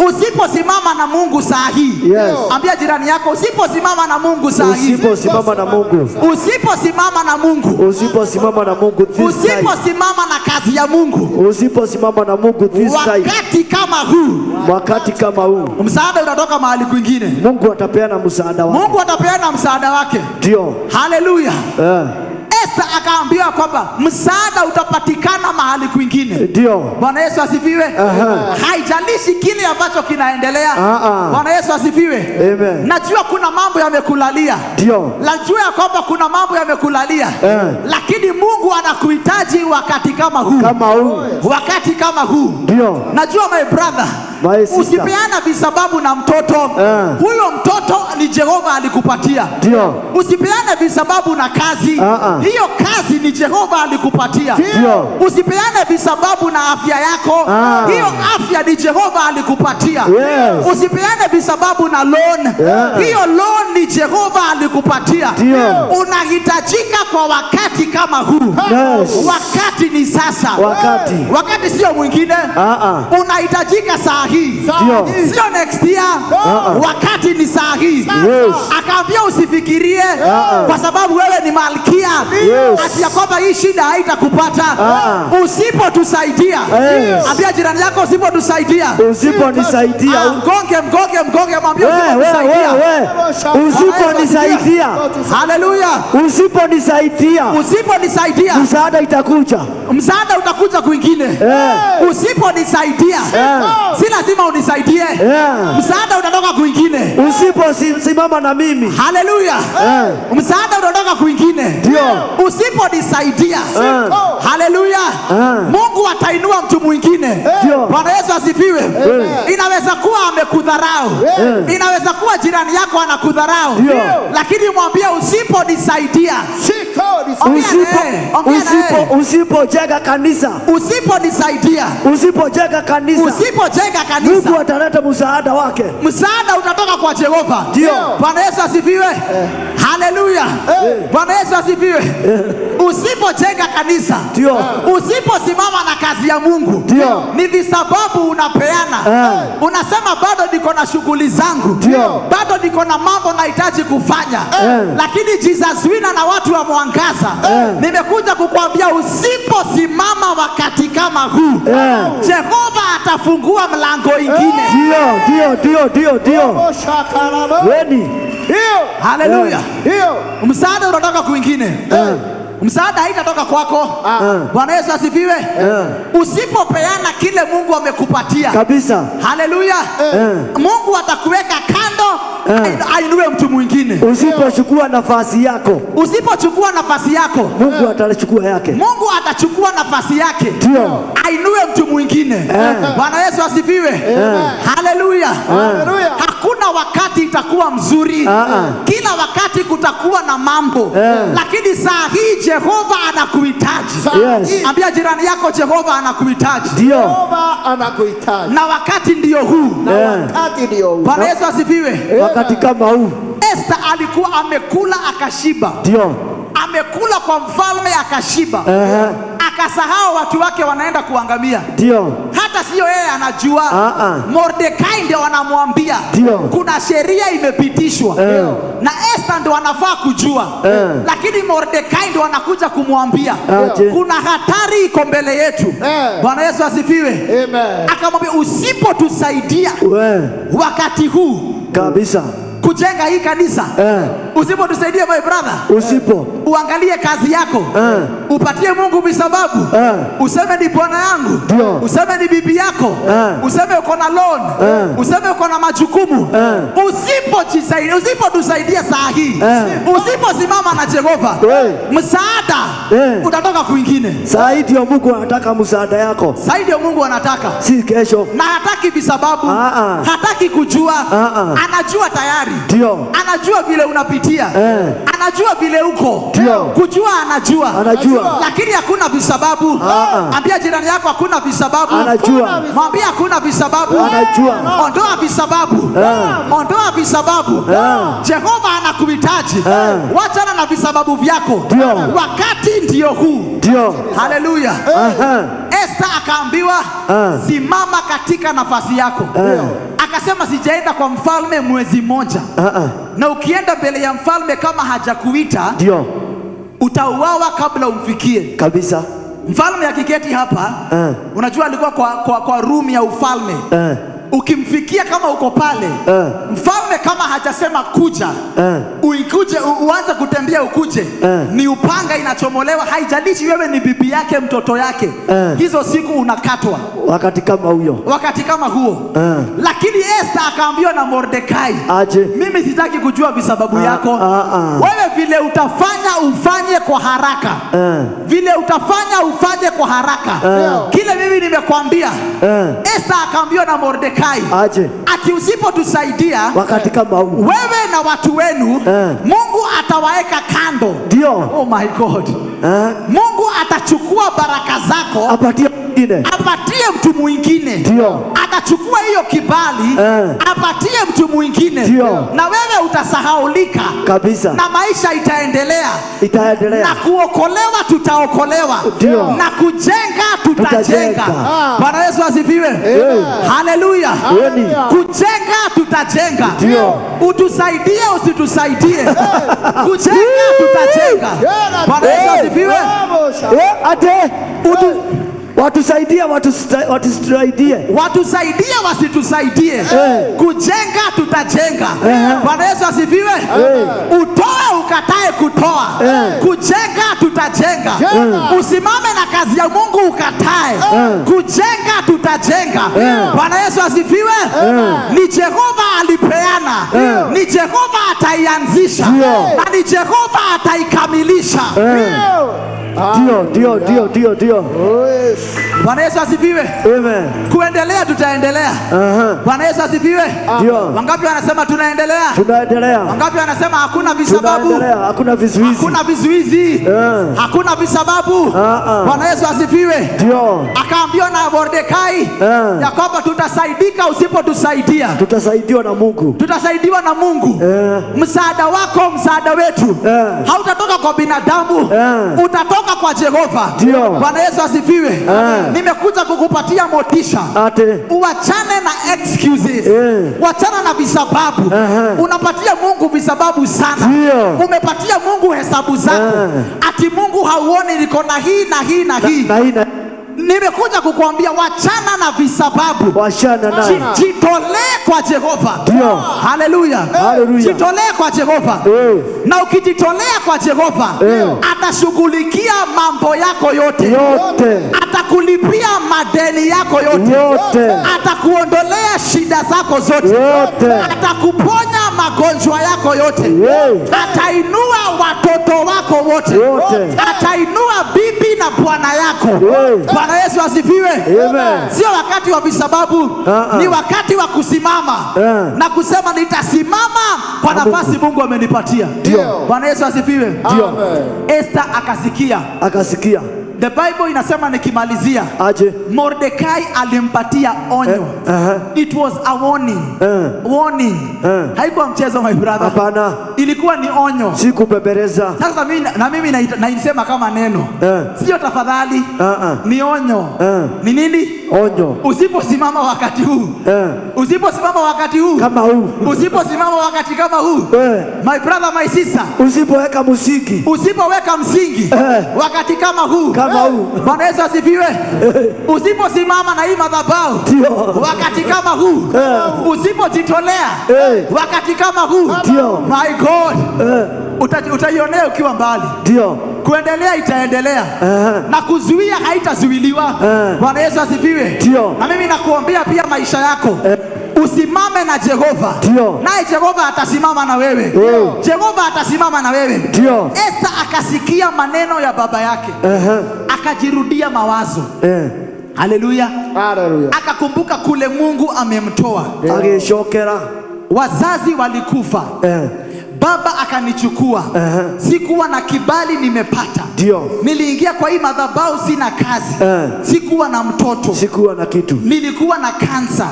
usiposimama na Mungu saa hii, ambia jirani yako usiposimama na Mungu saa hii, usiposimama na Mungu, usiposimama na kazi ya Mungu, wakati kama huu, msaada utatoka mahali kwingine. Mungu atapeana msaada wake. Haleluya. Esther akaambiwa kwamba msaada utapatikana mahali kwingine. Bwana Yesu asifiwe. Haijalishi kile ambacho kinaendelea. Bwana Yesu asifiwe. Najua kuna mambo yamekulalia. Najua kwamba kuna mambo yamekulalia. Lakini Mungu anakuhitaji wakati kama huu. Wakati kama huu. Najua my brother, usipeana visababu na mtoto. Huyo mtoto ni Jehova alikupatia. Usipeane visababu na kazi. Hiyo kazi ni Jehova alikupatia. Usipeane visababu na afya yako. Hiyo afya ni Jehova alikupatia. Usipeane visababu na loan. Hiyo loan ni Jehova alikupatia. Unahitajika kwa wakati kama huu. Wakati ni sasa. Wakati sio mwingine. Unahitajika saa hii, sio next year. Wakati ni saa hii. Akaambia usifikirie kwa sababu wewe ni malkia, ati ya kwamba hii shida haitakupata. Usipotusaidia, ambia jirani yako usipotusaidia. Mgonge mwambie usiponisaidia. Haleluya. Usiponisaidia, msaada itakuja. Msaada utakuja kwingine. Usiponisaidia, si lazima unisaidie. Msaada utatoka kwingine. Usiposimama na mimi. Haleluya. Msaada utatoka kwingine. Usiponisaidia, haleluya, Mungu atainua mtu mwingine. Bwana Yesu asifiwe. Inaweza kuwa amekudharau, inaweza kuwa jirani yako anakudharau, lakini mwambie usiponisaidia, Usipojenga kanisa, usipojenga kanisa, Mungu ataleta msaada wake. Msaada utatoka kwa Jehova. Ndio. Bwana Yesu asifiwe. Haleluya. Bwana Yesu asifiwe. Usipojenga kanisa, ndio. Usiposimama na kazi ya Mungu, ndio. Ni visababu unapeana. Unasema bado niko na shughuli zangu. Ndio. Bado niko na mambo nahitaji kufanya. Lakini Jesus Winner na watu wa Mwangaza, nimekuja kukuambia usiposimama wakati kama huu, Jehova atafungua mlango ingine. Ndio. Haleluya. Msaada unatoka kwingine. Msaada haitatoka kwako. Bwana Yesu asifiwe. Usipopeana kile Mungu amekupatia kabisa, haleluya, Mungu atakuweka kando, ainue mtu mwingine. Usipochukua nafasi yako, Mungu atachukua yake. Mungu atachukua nafasi yake, ndio, ainue mtu mwingine. Bwana Yesu asifiwe. Haleluya. Hakuna wakati itakuwa mzuri. Kila wakati kutakuwa na mambo. Lakini saa hii Jehova anakuhitaji. Ambia jirani yako, Jehova anakuhitaji. Jehova anakuhitaji. Na wakati ndio huu. Bwana Yesu asifiwe. Wakati kama huu, Esther alikuwa amekula akashiba. Ndio. Amekula kwa mfalme akashiba. Akasahau watu wake wanaenda kuangamia. Ndio. Hata sio yeye anajua. Mordekai ndio anamwambia. Kuna sheria imepitishwa. Na Esther ndio anafaa kujua. Lakini Mordekai ndio anakuja kumwambia kuna hatari iko mbele yetu. Bwana Yesu asifiwe. Akamwambia usipotusaidia wakati huu kabisa kujenga hii kanisa, usipotusaidia my brother, uangalie kazi yako, upatie Mungu visababu, useme ni bwana yangu, useme ni bibi yako, useme uko na loan, useme uko na majukumu, usipotusaidia saa hii, usiposimama na Jehova, msaada utatoka kwingine. Saa hii ndio Mungu anataka msaada yako. Saa hii ndio Mungu anataka, si kesho. Na hataki visababu, hataki kujua, anajua tayari. Ndio. Anajua vile unapitia. Anajua vile uko. Kujua anajua. Lakini hakuna visababu. Ambia jirani yako hakuna visababu. Anajua. Mwambie hakuna visababu. Anajua. Ondoa visababu. Ondoa visababu. Jehova anakuhitaji. Wachana na visababu vyako. Wakati ndio huu. Haleluya. Esther akaambiwa simama katika nafasi yako. Akasema sijaenda kwa mfalme mwezi mmoja. Na ukienda mbele ya mfalme kama hajakuita, utauawa kabla umfikie. Kabisa. Mfalme akiketi hapa, unajua alikuwa kwa room ya ufalme. Ukimfikia kama uko pale, mfalme kama hajasema kuja, uikuje uanze kutembea ukuje, ni upanga inachomolewa, haijalishi wewe ni bibi yake, mtoto yake. Hizo siku unakatwa. Wakati kama huo. Lakini Esther akaambiwa na Mordekai, mimi sitaki kujua visababu yako. Wewe vile utafanya ufanye kwa haraka. Vile utafanya ufanye kwa haraka. Kile mimi nimekwambia. Esther akaambiwa na Mordekai, ati usipotusaidia wakati kama huu, wewe na watu wenu, Mungu atawaeka kando. Oh my God. Mungu atachukua baraka zako, apatie mtu mwingine. Atachukua hiyo kibali, apatie mtu mwingine. Na wewe utasahaulika kabisa. Na maisha itaendelea. Na kuokolewa tutaokolewa. Na kujenga tutajenga. Bwana Yesu asifiwe. Haleluya. Kujenga tutajenga. Utusaidie usitusaidie, kujenga tutajenga. Bwana Yesu asifiwe. Watusaidie wasitusaidie, kujenga tutajenga. Bwana Yesu asifiwe. Utoe ukatae kutoa, kujenga tutajenga. Usimame na kazi ya Mungu ukatae, kujenga tutajenga. Bwana Yesu asifiwe. Ni Jehova alipeana, ni Jehova ataianzisha, na ni Jehova ataikamilisha. Ndio. Bwana Yesu asifiwe. Amen. Kuendelea tutaendelea. Bwana Yesu asifiwe. Ndio. Wangapi wanasema tunaendelea? Tunaendelea. Wangapi wanasema hakuna visababu? Tunaendelea, hakuna vizuizi. Hakuna vizuizi. Hakuna visababu. Bwana Yesu asifiwe. Ndio. Akaambiwa na Mordekai ya kwamba tutasaidika usipotusaidia. Tutasaidiwa na Mungu. Tutasaidiwa na Mungu. Msaada wako, msaada wetu hautatoka kwa binadamu, utatoka kwa Jehova. Bwana Yesu asifiwe. Nimekuja kukupatia motisha. Uachane na excuses. Wachana na visababu. Unapatia Mungu visababu sana. Umepatia Mungu hesabu zako. Ati Mungu hauoni niko na hii na hii na hii. Nimekuja kukuambia wachana na visababu. Wachana na. Jitolee kwa Jehova. Haleluya. Jitolee kwa Jehova. Na ukijitolea kwa Jehova, atashughulikia mambo yako yote. Atakulipia madeni yako yote. Atakuondolea shida zako zote. Atakuponya magonjwa yako yote. Atainua watoto wako wote. Atainua bibi na bwana yako. Bwana Yesu asifiwe. Sio wakati wa visababu, ni wakati wa kusimama na kusema nitasimama kwa nafasi Mungu amenipatia. Bwana Yesu asifiwe. Esther akasikia. The Bible inasema nikimalizia, Mordekai alimpatia onyo. It was a warning. Haikuwa mchezo my brother. Hapana. Ilikuwa ni onyo. Si kupepereza. Sasa mimi naisema kama neno. Sio tafadhali. Ni onyo. Ni nini? Onyo. Usiposimama wakati huu. Usiposimama wakati huu. Kama huu. Usiposimama wakati kama huu. My brother, my sister. Usipoweka msingi. Usipoweka msingi. Wakati kama huu. Bwana Yesu asifiwe. Usiposimama na hii madhabahu wakati kama huu, usipojitolea wakati kama huu, my God, utaionea ukiwa mbali. Kuendelea itaendelea na kuzuia haitazuiliwa. Bwana Yesu asifiwe. Na mimi nakuombea pia maisha yako usimame na Jehova. Naye Jehova atasimama na wewe. Jehova atasimama na wewe. Esther akasikia maneno ya baba yake. Akajirudia mawazo. Haleluya. Akakumbuka kule Mungu amemtoa. Wazazi walikufa. Baba akanichukua. Sikuwa na kibali nimepata. Niliingia kwa hii madhabahu sina kazi. Sikuwa na mtoto. Sikuwa na kitu. Nilikuwa na kansa.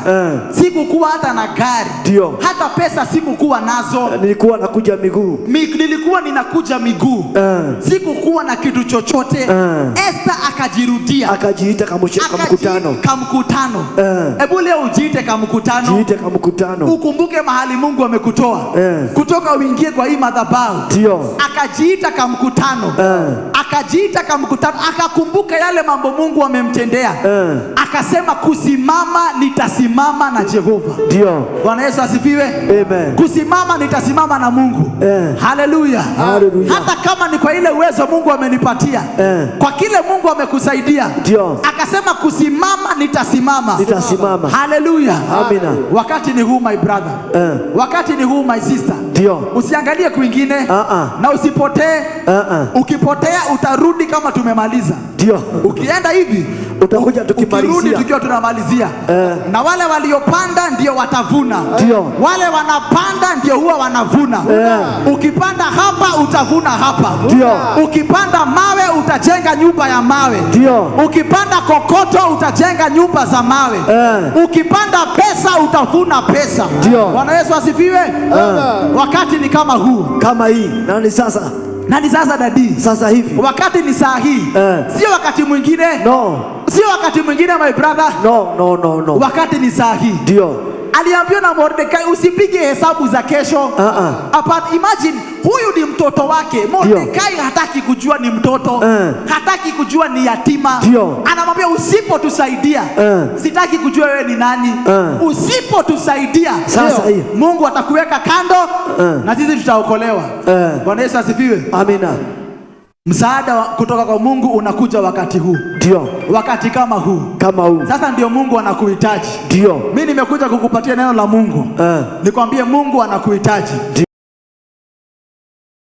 Sikukuwa hata na gari. Hata pesa sikukuwa nazo. Nilikuwa nakuja miguu. Nilikuwa ninakuja miguu. Sikukuwa na kitu chochote. Esther akajirudia. Akajiita kamkutano. Hebu leo ujiite kamkutano. Jiite kamkutano. Ukumbuke mahali Mungu amekutoa. Kutoka uingie kwa hii madhabahu. Akajiita kamkutano. Akajiita kamkutano. Akakumbuka yale mambo Mungu amemtendea. Akasema kusimama nitasimama na Jehova. Bwana Yesu asifiwe. Kusimama nitasimama na Mungu. Haleluya. Hata kama ni kwa ile uwezo Mungu amenipatia, kwa kile Mungu amekusaidia, akasema kusimama nitasimama. Haleluya. Amina. Wakati ni huu my brother. Wakati ni huu my sister. Usiangalie kwingine na usipotee. Ukipotea utarudi kama tumemaliza. Ukienda hivi utakuja tukimalizia. Ukirudi tukiwa tunamalizia. Na wale waliopanda ndio watavuna. Wale wanapanda ndio huwa wanavuna. Ukipanda hapa utavuna hapa. Ukipanda mawe utajenga nyumba ya mawe. Ukipanda kokoto utajenga nyumba za mawe. Ukipanda pesa utavuna pesa. Bwana Yesu asifiwe. Wakati ni kama huu. Kama hii. Nani sasa dadi? Sasa hivi. Wakati ni saa hii. Sio wakati mwingine. Sio wakati mwingine my brother. No. Wakati ni saa hii. Aliambiwa na Mordekai usipige hesabu za kesho. Imagine huyu ni mtoto wake. Mordekai hataki kujua ni mtoto. Hataki kujua ni yatima. Anamwambia usipotusaidia, sitaki kujua wewe ni nani. Usipotusaidia, sasa Mungu atakuweka kando na sisi tutaokolewa. Bwana Yesu asifiwe. Amina. Msaada kutoka kwa Mungu unakuja wakati huu. Wakati kama huu. Sasa ndio Mungu anakuhitaji. Mimi nimekuja kukupatia neno la Mungu. Nikwambie Mungu anakuhitaji.